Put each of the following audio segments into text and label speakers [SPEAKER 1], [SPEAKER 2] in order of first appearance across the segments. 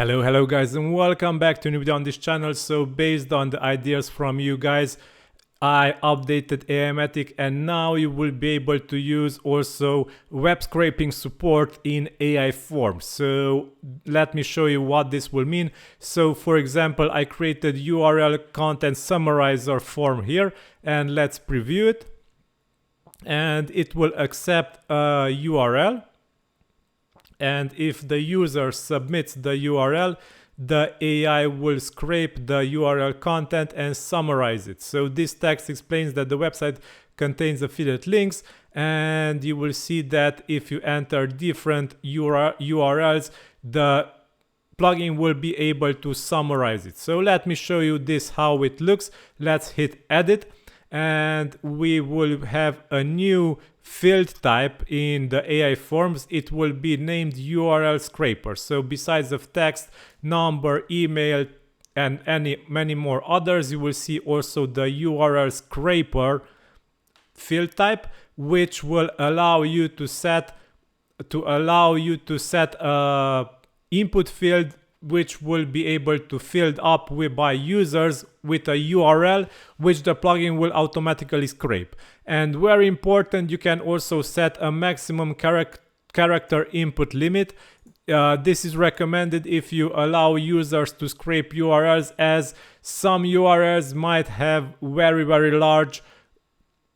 [SPEAKER 1] Hello guys, and welcome back to a new video on this channel. So based on the ideas from you guys, I updated Aimogen, and now you will be able to use also web scraping support in AI forms. So let me show you what this will mean. So for example, I created URL content summarizer form here, and let's preview it. And it will accept a URL. And if the user submits the URL, the AI will scrape the URL content and summarize it. So this text explains that the website contains affiliate links, and you will see that if you enter different URLs, the plugin will be able to summarize it. So let me show you this, how it looks. Let's hit edit, and we will have a new field type in the AI forms. It will be named URL scraper. So besides of text, number, email, and many more others, you will see also the URL scraper field type, which will allow you to set a input field which will be able to filled up by users with a URL which the plugin will automatically scrape. And very important, you can also set a maximum character input limit. This is recommended if you allow users to scrape URLs, as some URLs might have very large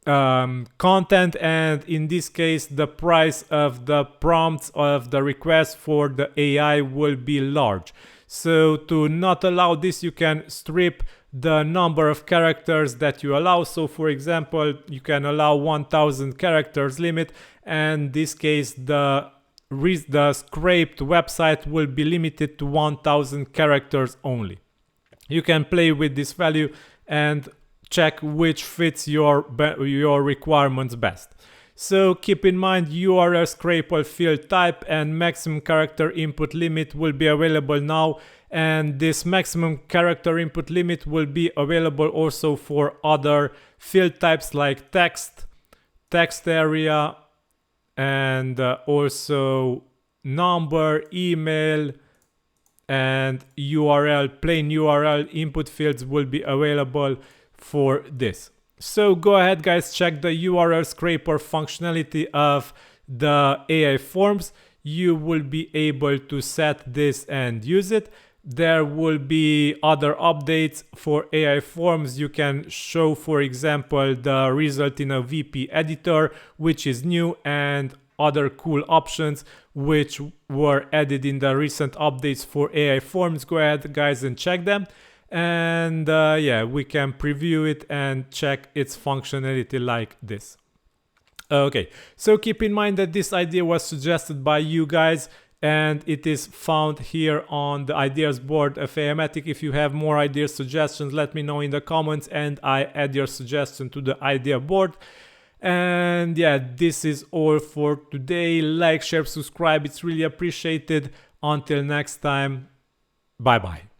[SPEAKER 1] content, and in this case the price of the prompts of the request for the AI will be large. So to not allow this, you can strip the number of characters that you allow. So for example, you can allow 1000 characters limit, and in this case the scraped website will be limited to 1000 characters only. You can play with this value and check which fits your requirements best. So keep in mind, URL scraper field type and maximum character input limit will be available now, and this maximum character input limit will be available also for other field types like text area, and also number, email, and URL, plain URL input fields will be available for this. So go ahead guys, check the URL scraper functionality of the AI forms. You will be able to set this and use it. There will be other updates for AI forms. You can show, for example, the result in a VP editor, which is new, and other cool options which were added in the recent updates for AI forms. Go ahead guys and check them. And yeah, we can preview it and check its functionality like this. Okay, so keep in mind that this idea was suggested by you guys, and it is found here on the ideas board of Aimogen. If you have more ideas, suggestions, let me know in the comments, and I add your suggestion to the idea board. And yeah, this is all for today. Like, share, subscribe, it's really appreciated. Until next time, bye bye.